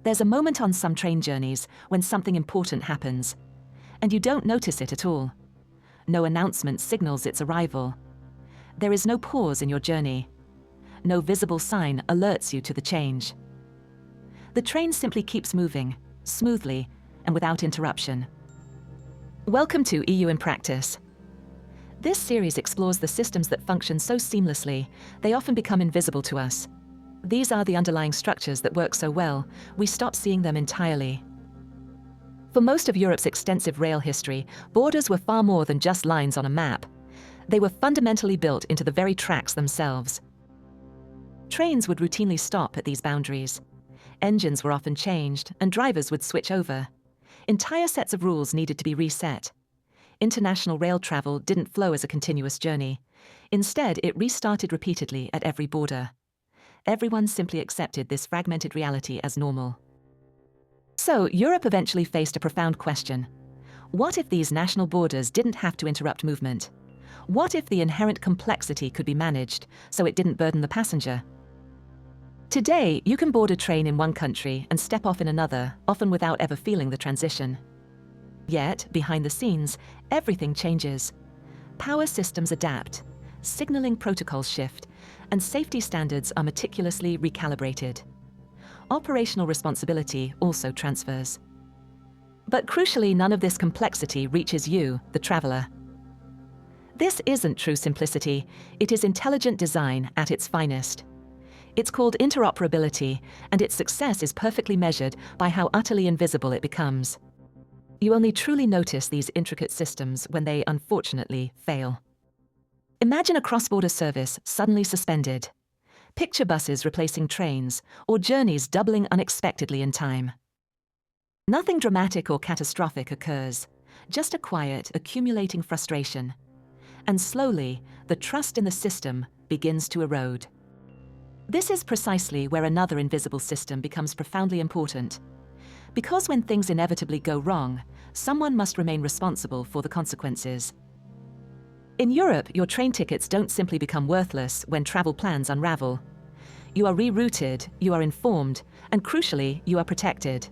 There's a moment on some train journeys when something important happens, and you don't notice it at all. No announcement signals its arrival. There is no pause in your journey. No visible sign alerts you to the change. The train simply keeps moving, smoothly and without interruption. Welcome to EU in Practice. This series explores the systems that function so seamlessly, they often become invisible to us. These are the underlying structures that work so well, we stop seeing them entirely. For most of Europe's extensive rail history, borders were far more than just lines on a map. They were fundamentally built into the very tracks themselves. Trains would routinely stop at these boundaries. Engines were often changed, and drivers would switch over. Entire sets of rules needed to be reset. International rail travel didn't flow as a continuous journey. Instead, it restarted repeatedly at every border. Everyone simply accepted this fragmented reality as normal. So, Europe eventually faced a profound question. What if these national borders didn't have to interrupt movement? What if the inherent complexity could be managed so it didn't burden the passenger? Today, you can board a train in one country and step off in another, often without ever feeling the transition. Yet, behind the scenes, everything changes. Power systems adapt, signaling protocols shift, and safety standards are meticulously recalibrated. Operational responsibility also transfers. But crucially, none of this complexity reaches you, the traveler. This isn't true simplicity, it is intelligent design at its finest. It's called interoperability, and its success is perfectly measured by how utterly invisible it becomes. You only truly notice these intricate systems when they unfortunately fail. Imagine a cross-border service suddenly suspended. Picture buses replacing trains, or journeys doubling unexpectedly in time. Nothing dramatic or catastrophic occurs, just a quiet, accumulating frustration. And slowly, the trust in the system begins to erode. This is precisely where another invisible system becomes profoundly important. Because when things inevitably go wrong, someone must remain responsible for the consequences. In Europe, your train tickets don't simply become worthless when travel plans unravel. You are rerouted, you are informed, and crucially, you are protected.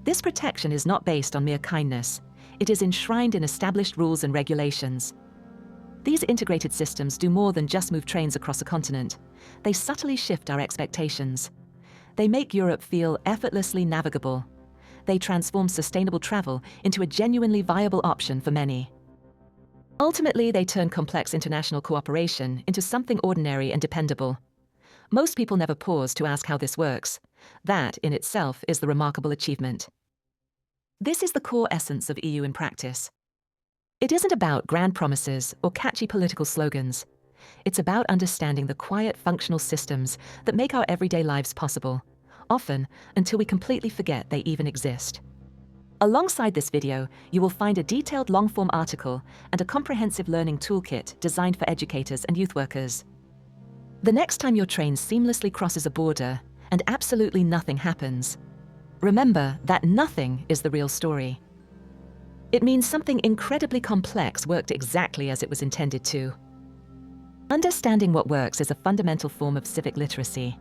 This protection is not based on mere kindness. It is enshrined in established rules and regulations. These integrated systems do more than just move trains across a continent. They subtly shift our expectations. They make Europe feel effortlessly navigable. They transform sustainable travel into a genuinely viable option for many. Ultimately, they turn complex international cooperation into something ordinary and dependable. Most people never pause to ask how this works. That, in itself, is the remarkable achievement. This is the core essence of EU in practice. It isn't about grand promises or catchy political slogans. It's about understanding the quiet, functional systems that make our everyday lives possible, often until we completely forget they even exist. Alongside this video, you will find a detailed long-form article and a comprehensive learning toolkit designed for educators and youth workers. The next time your train seamlessly crosses a border and absolutely nothing happens, remember that nothing is the real story. It means something incredibly complex worked exactly as it was intended to. Understanding what works is a fundamental form of civic literacy.